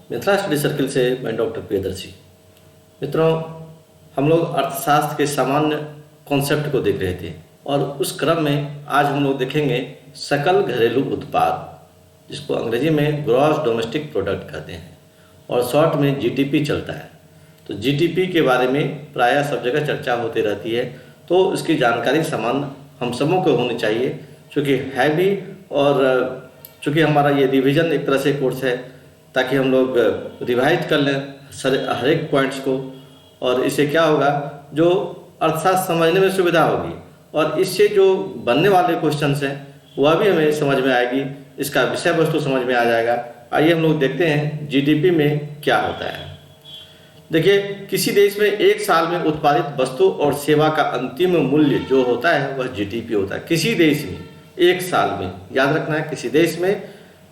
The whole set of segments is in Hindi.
मिथिला स्टडी सर्किल से मैं डॉक्टर प्रियदर्शी। मित्रों, हम लोग अर्थशास्त्र के सामान्य कॉन्सेप्ट को देख रहे थे और उस क्रम में आज हम लोग देखेंगे सकल घरेलू उत्पाद, जिसको अंग्रेजी में ग्रॉस डोमेस्टिक प्रोडक्ट कहते हैं और शॉर्ट में जीडीपी चलता है। तो जीडीपी के बारे में प्रायः सब जगह चर्चा होती रहती है, तो इसकी जानकारी समान हम सबों को होनी चाहिए, क्योंकि है भी और चूँकि हमारा ये रिवीजन एक तरह से कोर्स है, ताकि हम लोग रिवाइज कर लें हर एक पॉइंट्स को, और इससे क्या होगा, जो अर्थशास्त्र समझने में सुविधा होगी और इससे जो बनने वाले क्वेश्चंस हैं वह भी हमें समझ में आएगी, इसका विषय वस्तु समझ में आ जाएगा। आइए हम लोग देखते हैं जीडीपी में क्या होता है। देखिए, किसी देश में एक साल में उत्पादित वस्तु और सेवा का अंतिम मूल्य जो होता है वह जीडीपी होता है। किसी देश में एक साल में, याद रखना है, किसी देश में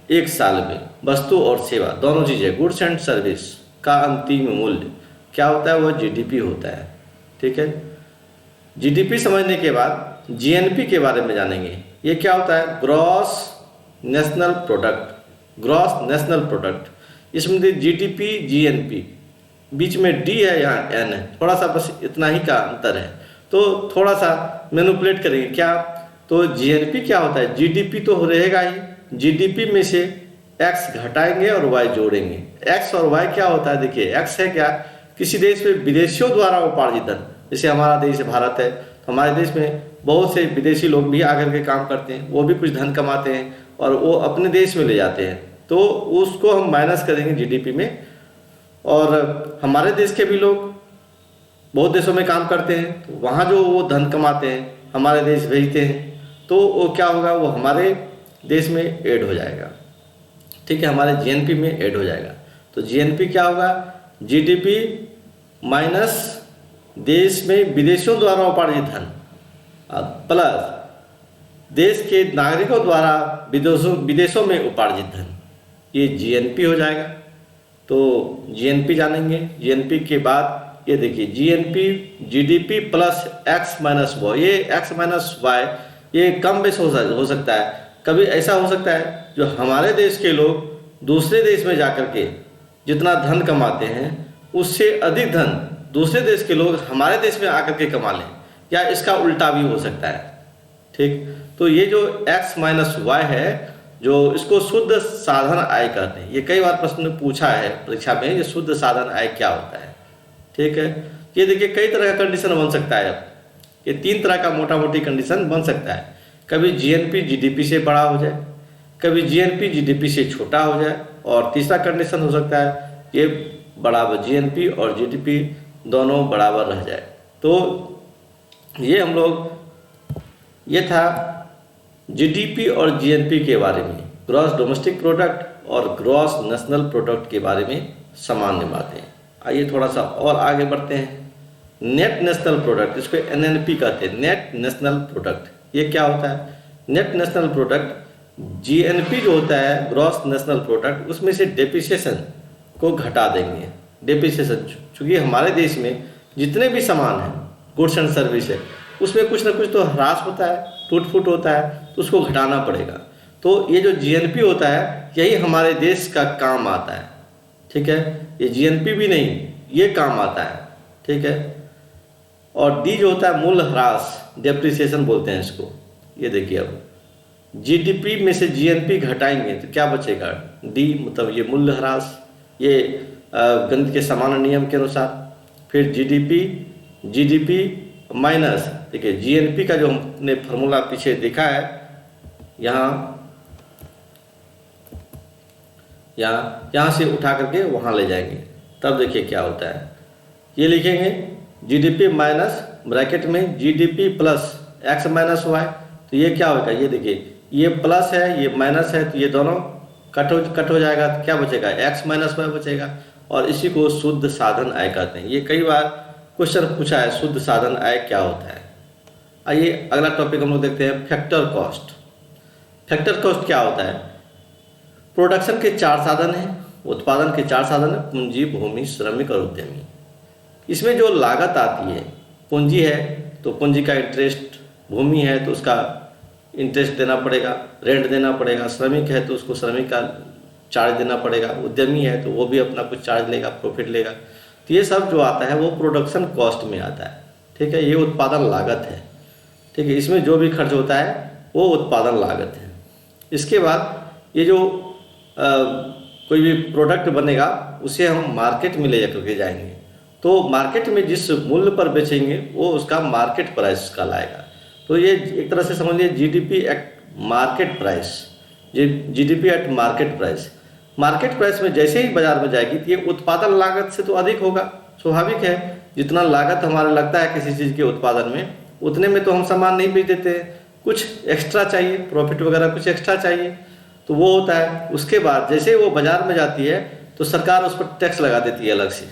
एक साल में वस्तु और सेवा दोनों चीज़ें, गुड्स एंड सर्विस का अंतिम मूल्य क्या होता है, वह जीडीपी होता है। ठीक है, जीडीपी समझने के बाद जीएनपी के बारे में जानेंगे। ये क्या होता है, gross national product. Gross national product, इसमें जीडीपी जीएनपी, बीच में डी है, यहाँ एन है, थोड़ा सा बस इतना ही का अंतर है, तो थोड़ा सा मैनिपुलेट करेंगे क्या। तो जीएनपी क्या होता है, जीडीपी तो रहेगा ही, जीडीपी में से एक्स घटाएंगे और वाई जोड़ेंगे। एक्स और वाई क्या होता है, देखिए एक्स है क्या, किसी देश में विदेशियों द्वारा उपार्जित धन, जैसे हमारा देश भारत है, तो हमारे देश में बहुत से विदेशी लोग भी आकर के काम करते हैं, वो भी कुछ धन कमाते हैं और वो अपने देश में ले जाते हैं, तो उसको हम माइनस करेंगे जीडीपी में। और हमारे देश के भी लोग बहुत देशों में काम करते हैं, तो वहाँ जो वो धन कमाते हैं हमारे देश भेजते हैं, तो वो क्या होगा, वो हमारे देश में ऐड हो जाएगा। ठीक है, हमारे जीएनपी में ऐड हो जाएगा। तो जीएनपी क्या होगा, जीडीपी माइनस देश में विदेशियों द्वारा उपार्जित धन प्लस देश के नागरिकों द्वारा विदेशों में उपार्जित धन, ये जीएनपी हो जाएगा। तो जीएनपी जानेंगे। जीएनपी के बाद ये देखिए, GNP GDP plus X minus Y, ये एक्स माइनस वाई ये कम बेस हो सकता है। कभी ऐसा हो सकता है जो हमारे देश के लोग दूसरे देश में जाकर के जितना धन कमाते हैं उससे अधिक धन दूसरे देश के लोग हमारे देश में आकर के कमा लें, या इसका उल्टा भी हो सकता है। ठीक, तो ये जो x माइनस वाई है, जो इसको शुद्ध साधन आय कहते हैं। ये कई बार प्रश्न पूछा है परीक्षा में, ये शुद्ध साधन आय क्या होता है। ठीक है, ये देखिए कई तरह का कंडीशन बन सकता है। अब ये तीन तरह का मोटा मोटी कंडीशन बन सकता है। कभी जीएनपी जीडीपी से बड़ा हो जाए, कभी जीएनपी जीडीपी से छोटा हो जाए, और तीसरा कंडीशन हो सकता है ये बराबर, जीएनपी और जीडीपी दोनों बराबर रह जाए। तो ये हम लोग, ये था जीडीपी और जीएनपी के बारे में, ग्रॉस डोमेस्टिक प्रोडक्ट और ग्रॉस नेशनल प्रोडक्ट के बारे में सामान्य बातें। आइए थोड़ा सा और आगे बढ़ते हैं। नेट नेशनल प्रोडक्ट, इसको एनएनपी कहते हैं, नेट नेशनल प्रोडक्ट। ये क्या होता है, नेट नेशनल प्रोडक्ट, जीएनपी जो होता है ग्रॉस नेशनल प्रोडक्ट, उसमें से डेप्रिसिएशन को घटा देंगे। डेप्रिसिएशन, चूँकि हमारे देश में जितने भी सामान हैं, गुड्स एंड सर्विस है, उसमें कुछ ना कुछ तो ह्रास होता है, टूट फूट होता है, तो उसको घटाना पड़ेगा। तो ये जो जीएनपी होता है यही हमारे देश का काम आता है। ठीक है, ये जीएनपी भी नहीं, ये काम आता है। ठीक है, और डी जो होता है मूल्य ह्रास, डेप्रिसिएशन बोलते हैं इसको। ये देखिए, अब जीडीपी में से जीएनपी घटाएंगे तो क्या बचेगा, डी, मतलब ये मूल्य ह्रास, ये गणित के सामान्य नियम के अनुसार। फिर जीडीपी माइनस, देखिए जीएनपी का जो हमने फार्मूला पीछे देखा है, यहाँ से उठा करके वहाँ ले जाएंगे, तब देखिए क्या होता है। ये लिखेंगे जीडीपी माइनस ब्रैकेट में GDP plus X minus Y, तो ये क्या होगा, ये देखिए ये प्लस है ये माइनस है, तो ये दोनों कट हो जाएगा, तो क्या बचेगा, एक्स माइनस वाई बचेगा। और इसी को शुद्ध साधन आय कहते हैं। ये कई बार क्वेश्चन पूछा है, शुद्ध साधन आय क्या होता है। आइए अगला टॉपिक हम लोग देखते हैं, फैक्टर कॉस्ट। फैक्टर कॉस्ट क्या होता है, प्रोडक्शन के चार साधन हैं, उत्पादन के चार साधन हैं, पूंजी, भूमि, श्रमिक और उद्यमी। इसमें जो लागत आती है, पूंजी है तो पूंजी का इंटरेस्ट, भूमि है तो उसका इंटरेस्ट देना पड़ेगा, रेंट देना पड़ेगा, श्रमिक है तो उसको श्रमिक का चार्ज देना पड़ेगा, उद्यमी है तो वो भी अपना कुछ चार्ज लेगा, प्रॉफिट लेगा। तो ये सब जो आता है वो प्रोडक्शन कॉस्ट में आता है, ठीक है, ये उत्पादन लागत है, ठीक है, इसमें जो भी खर्च होता है वो उत्पादन लागत है। इसके बाद ये जो कोई भी प्रोडक्ट बनेगा उसे हम मार्केट में ले करके जाएंगे, तो मार्केट में जिस मूल्य पर बेचेंगे वो उसका मार्केट प्राइस कहलाएगा। तो ये एक तरह से समझ लीजिए GDP at market price, GDP at market price. Market price में जैसे ही बाजार में जाएगी तो ये उत्पादन लागत से तो अधिक होगा, स्वाभाविक है। जितना लागत हमारा लगता है किसी चीज़ के उत्पादन में, उतने में तो हम सामान नहीं बेच देते हैं, कुछ एक्स्ट्रा चाहिए, प्रॉफिट वगैरह कुछ एक्स्ट्रा चाहिए, तो वो होता है। उसके बाद जैसे वो बाजार में जाती है तो सरकार उस पर टैक्स लगा देती है, अलग से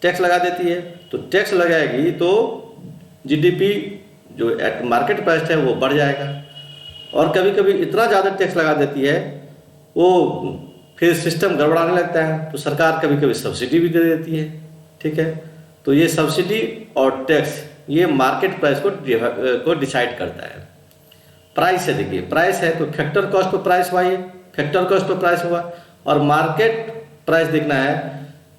टैक्स लगा देती है। तो टैक्स लगाएगी तो जीडीपी जो एट मार्केट प्राइस है वो बढ़ जाएगा, और कभी कभी इतना ज़्यादा टैक्स लगा देती है वो फिर सिस्टम गड़बड़ाने लगता है, तो सरकार कभी कभी सब्सिडी भी दे देती है, ठीक है। तो ये सब्सिडी और टैक्स ये मार्केट प्राइस को डिसाइड करता है। प्राइस है, देखिए प्राइस है तो फैक्टर कॉस्ट पर प्राइस हुआ, ये फैक्टर कॉस्ट पर प्राइस हुआ, और मार्केट प्राइस देखना है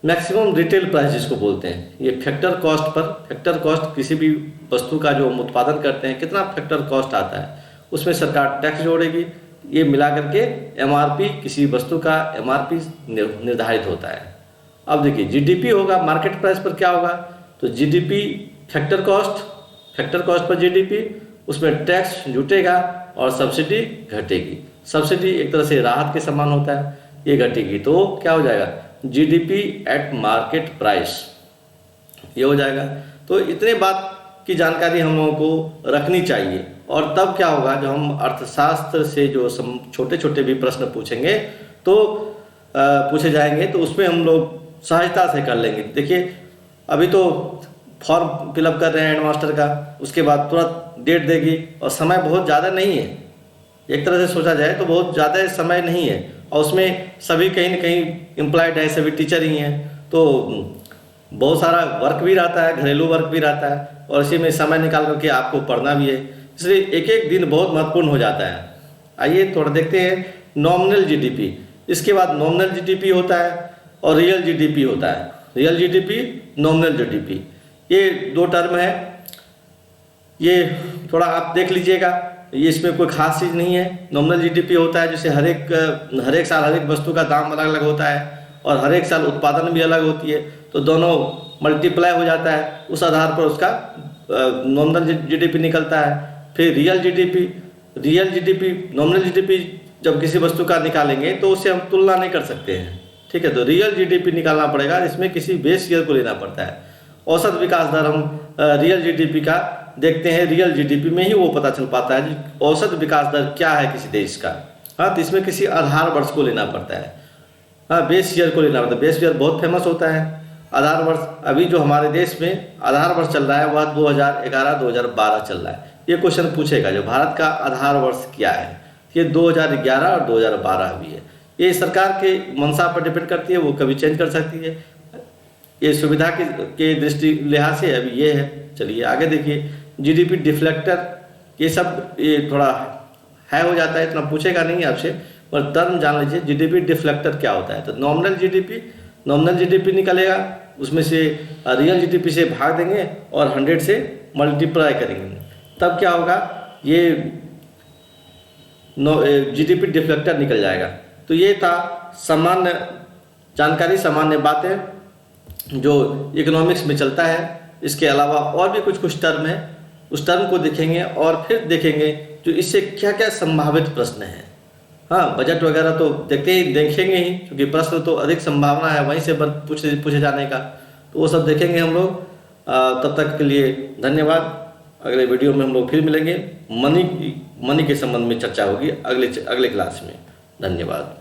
मैक्सिमम रिटेल प्राइस जिसको बोलते हैं। ये factor cost per, factor cost किसी भी वस्तु का जो हम उत्पादन करते हैं कितना फैक्टर कॉस्ट आता है उसमें सरकार टैक्स जोड़ेगी, ये मिला करके एमआरपी, किसी वस्तु का एमआरपी निर्धारित होता है। अब देखिए जीडीपी होगा मार्केट प्राइस पर, क्या होगा तो GDP factor cost per GDP, उसमें टैक्स जुटेगा और सब्सिडी घटेगी। सब्सिडी एक तरह से राहत के समान होता है, ये घटेगी तो क्या हो जाएगा जीडीपी एट मार्केट प्राइस, ये हो जाएगा। तो इतने बात की जानकारी हम लोगों को रखनी चाहिए, और तब क्या होगा जब हम अर्थशास्त्र से जो छोटे छोटे भी प्रश्न पूछेंगे तो पूछे जाएंगे तो उसमें हम लोग सहजता से कर लेंगे। देखिए अभी तो फॉर्म फिलअप कर रहे हैं हेडमास्टर का, उसके बाद तुरंत डेट देगी, और समय बहुत ज़्यादा नहीं है, एक तरह से सोचा जाए तो बहुत ज़्यादा समय नहीं है, और उसमें सभी कहीं ना कहीं एम्प्लॉयड है, सभी टीचर ही हैं, तो बहुत सारा वर्क भी रहता है, घरेलू वर्क भी रहता है, और इसी में समय निकाल करके आपको पढ़ना भी है, इसलिए एक एक दिन बहुत महत्वपूर्ण हो जाता है। आइए थोड़ा देखते हैं नॉमिनल जीडीपी, इसके बाद नॉमिनल जीडीपी होता है और रियल जीडीपी होता है। रियल जीडीपी, नॉमिनल जीडीपी, ये दो टर्म है, ये थोड़ा आप देख लीजिएगा, ये इसमें कोई खास चीज़ नहीं है। नॉमिनल जीडीपी होता है जैसे हर एक साल हर एक वस्तु का दाम अलग अलग होता है, और हर एक साल उत्पादन भी अलग होती है, तो दोनों मल्टीप्लाई हो जाता है, उस आधार पर उसका नॉमिनल जीडीपी निकलता है। फिर रियल जीडीपी नॉमिनल जीडीपी जब किसी वस्तु का निकालेंगे तो उससे हम तुलना नहीं कर सकते हैं, ठीक है, तो रियल जीडीपी निकालना पड़ेगा, इसमें किसी बेस ईयर को लेना पड़ता है। औसत विकास दर हम रियल जीडीपी का देखते हैं, रियल जीडीपी में ही वो पता चल पाता है कि औसत विकास दर क्या है किसी देश का। हाँ, तो इसमें किसी आधार वर्ष को लेना पड़ता है, हाँ, बेस ईयर को लेना पड़ता है। बेस ईयर बहुत फेमस होता है। आधार वर्ष अभी जो हमारे देश में आधार वर्ष चल रहा है वह 2011-2012 चल रहा है। ये क्वेश्चन पूछेगा जो भारत का आधार वर्ष क्या है, ये 2011 और 2012 भी है। ये सरकार के मंशा पर डिपेंड करती है, वो कभी चेंज कर सकती है, ये सुविधा के दृष्टि लिहाज से अभी ये है। चलिए आगे देखिए, जीडीपी डिफ्लेक्टर, ये सब ये थोड़ा है हो जाता है, इतना पूछेगा नहीं आपसे, पर टर्म जान लीजिए जीडीपी डिफ्लेक्टर क्या होता है। तो नॉमिनल जीडीपी निकलेगा, उसमें से रियल जीडीपी से भाग देंगे और 100 से मल्टीप्लाई करेंगे, तब क्या होगा ये जीडीपी डिफ्लेक्टर निकल जाएगा। तो ये था सामान्य जानकारी, सामान्य बातें जो इकोनॉमिक्स में चलता है। इसके अलावा और भी कुछ टर्म है, उस टर्म को देखेंगे और फिर देखेंगे जो इससे क्या क्या संभावित प्रश्न हैं। हाँ, बजट वगैरह तो देखेंगे ही, क्योंकि प्रश्न तो अधिक संभावना है वहीं से पूछे जाने का, तो वो सब देखेंगे हम लोग। तब तक के लिए धन्यवाद। अगले वीडियो में हम लोग फिर मिलेंगे, मनी के संबंध में चर्चा होगी अगले क्लास में। धन्यवाद।